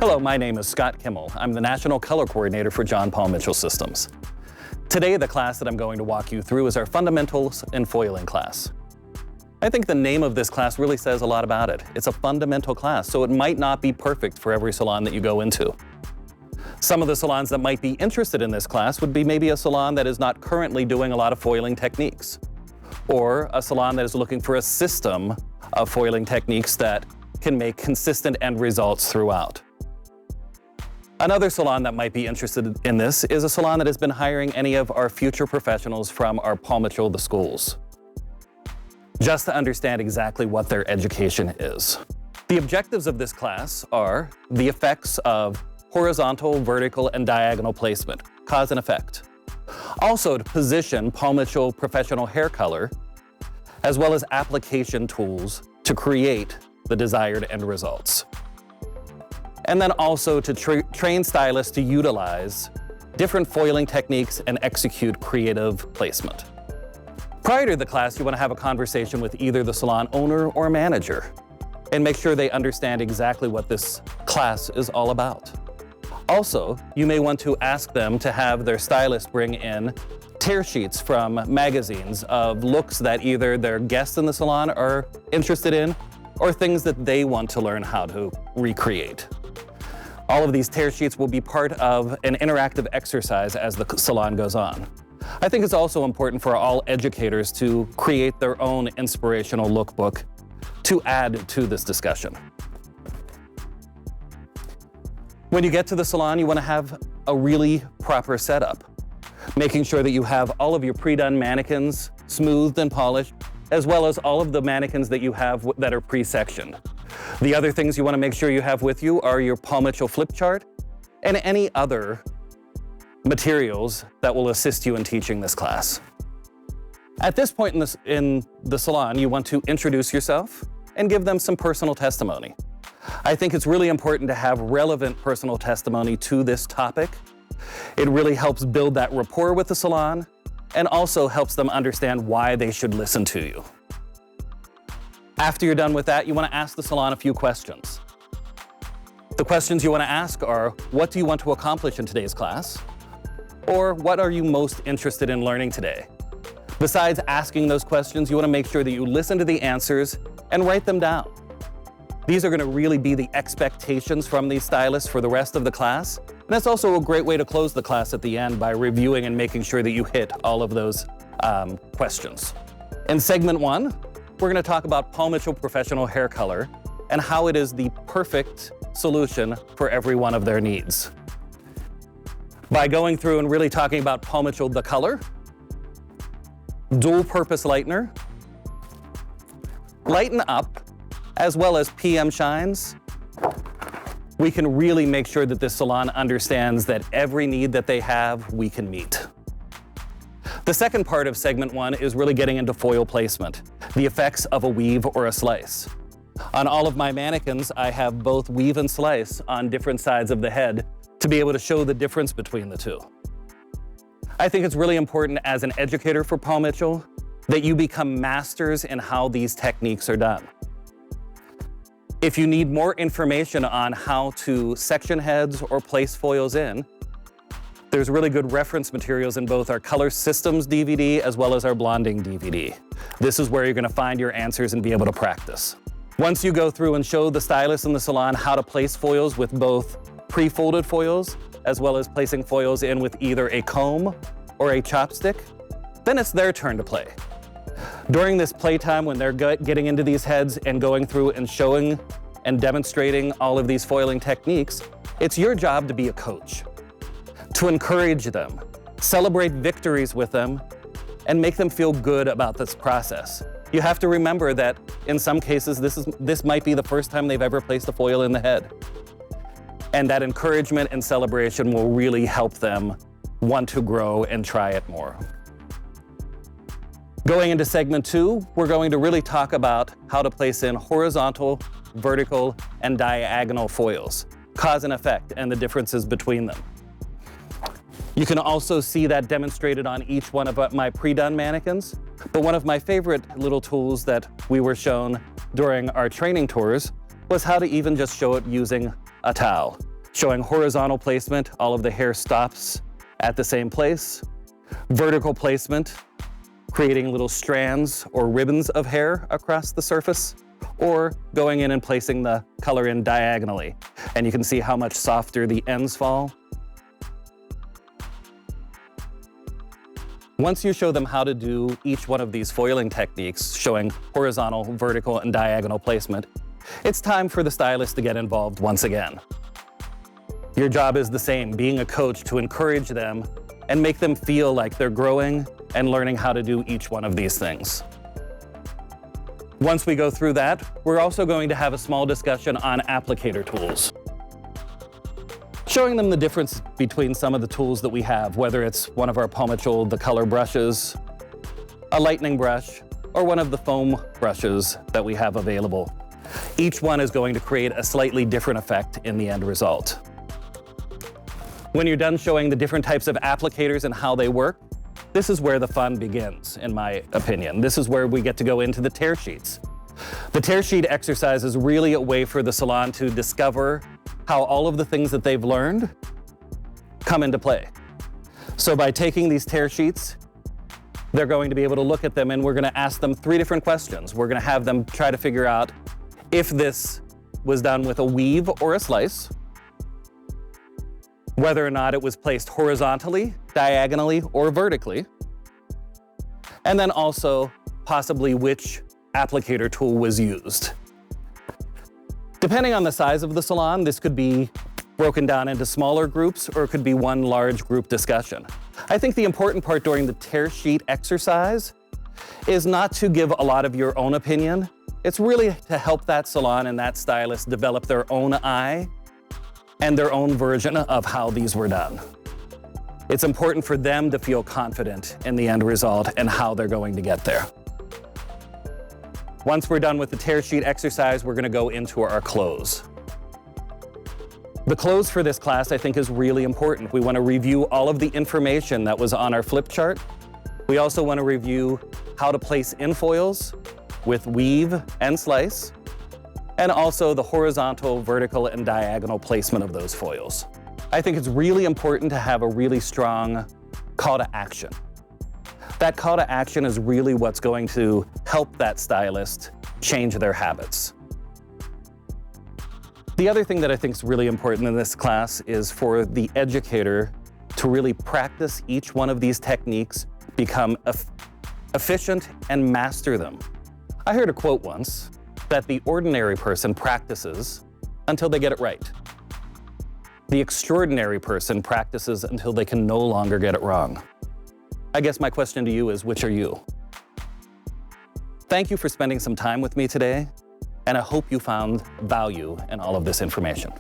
Hello, my name is Scott Kimmel. I'm the National Color Coordinator for John Paul Mitchell Systems. Today, the class that I'm going to walk you through is our Fundamentals in Foiling class. I think the name of this class really says a lot about it. It's a fundamental class, so it might not be perfect for every salon that you go into. Some of the salons that might be interested in this class would be maybe a salon that is not currently doing a lot of foiling techniques, or a salon that is looking for a system of foiling techniques that can make consistent end results throughout. Another salon that might be interested in this is a salon that has been hiring any of our future professionals from our Paul Mitchell The Schools, just to understand exactly what their education is. The objectives of this class are the effects of horizontal, vertical, and diagonal placement, cause and effect. Also to position Paul Mitchell professional hair color, as well as application tools to create the desired end results. And then also to train stylists to utilize different foiling techniques and execute creative placement. Prior to the class, you want to have a conversation with either the salon owner or manager and make sure they understand exactly what this class is all about. Also, you may want to ask them to have their stylist bring in tear sheets from magazines of looks that either their guests in the salon are interested in or things that they want to learn how to recreate. All of these tear sheets will be part of an interactive exercise as the salon goes on. I think it's also important for all educators to create their own inspirational lookbook to add to this discussion. When you get to the salon, you want to have a really proper setup, making sure that you have all of your pre-done mannequins smoothed and polished, as well as all of the mannequins that you have that are pre-sectioned. The other things you want to make sure you have with you are your Paul Mitchell flip chart and any other materials that will assist you in teaching this class. At this point in the salon, you want to introduce yourself and give them some personal testimony. I think it's really important to have relevant personal testimony to this topic. It really helps build that rapport with the salon and also helps them understand why they should listen to you. After you're done with that, you want to ask the salon a few questions. The questions you want to ask are, what do you want to accomplish in today's class? Or what are you most interested in learning today? Besides asking those questions, you want to make sure that you listen to the answers and write them down. These are going to really be the expectations from these stylists for the rest of the class. And it's also a great way to close the class at the end by reviewing and making sure that you hit all of those questions. In segment 1, we're going to talk about Paul Mitchell professional hair color and how it is the perfect solution for every one of their needs. By going through and really talking about Paul Mitchell the color, dual purpose lightener, lighten up, as well as PM shines, we can really make sure that this salon understands that every need that they have, we can meet. The second part of segment 1 is really getting into foil placement, the effects of a weave or a slice. On all of my mannequins, I have both weave and slice on different sides of the head to be able to show the difference between the two. I think it's really important as an educator for Paul Mitchell that you become masters in how these techniques are done. If you need more information on how to section heads or place foils in, there's really good reference materials in both our Color Systems DVD as well as our Blonding DVD. This is where you're going to find your answers and be able to practice. Once you go through and show the stylists in the salon how to place foils with both pre-folded foils as well as placing foils in with either a comb or a chopstick, then it's their turn to play. During this playtime when they're getting into these heads and going through and showing and demonstrating all of these foiling techniques, it's your job to be a coach, to encourage them, celebrate victories with them, and make them feel good about this process. You have to remember that in some cases, this might be the first time they've ever placed a foil in the head. And that encouragement and celebration will really help them want to grow and try it more. Going into segment 2, we're going to really talk about how to place in horizontal, vertical, and diagonal foils, cause and effect, and the differences between them. You can also see that demonstrated on each one of my pre-done mannequins, but one of my favorite little tools that we were shown during our training tours was how to even just show it using a towel. Showing horizontal placement, all of the hair stops at the same place. Vertical placement, creating little strands or ribbons of hair across the surface, or going in and placing the color in diagonally. And you can see how much softer the ends fall. Once you show them how to do each one of these foiling techniques, showing horizontal, vertical, and diagonal placement, it's time for the stylist to get involved once again. Your job is the same, being a coach to encourage them and make them feel like they're growing and learning how to do each one of these things. Once we go through that, we're also going to have a small discussion on applicator tools. Showing them the difference between some of the tools that we have, whether it's one of our Palmachel, the color brushes, a lightning brush, or one of the foam brushes that we have available. Each one is going to create a slightly different effect in the end result. When you're done showing the different types of applicators and how they work, this is where the fun begins, in my opinion. This is where we get to go into the tear sheets. The tear sheet exercise is really a way for the salon to discover how all of the things that they've learned come into play. So by taking these tear sheets, they're going to be able to look at them, and we're going to ask them 3 different questions. We're going to have them try to figure out if this was done with a weave or a slice, whether or not it was placed horizontally, diagonally, or vertically, and then also possibly which applicator tool was used. Depending on the size of the salon, this could be broken down into smaller groups, or it could be one large group discussion. I think the important part during the tear sheet exercise is not to give a lot of your own opinion. It's really to help that salon and that stylist develop their own eye and their own version of how these were done. It's important for them to feel confident in the end result and how they're going to get there. Once we're done with the tear sheet exercise, we're going to go into our close. The close for this class, I think, is really important. We want to review all of the information that was on our flip chart. We also want to review how to place infoils with weave and slice, and also the horizontal, vertical, and diagonal placement of those foils. I think it's really important to have a really strong call to action. That call to action is really what's going to help that stylist change their habits. The other thing that I think is really important in this class is for the educator to really practice each one of these techniques, become efficient, and master them. I heard a quote once that the ordinary person practices until they get it right. The extraordinary person practices until they can no longer get it wrong. I guess my question to you is, which are you? Thank you for spending some time with me today, and I hope you found value in all of this information.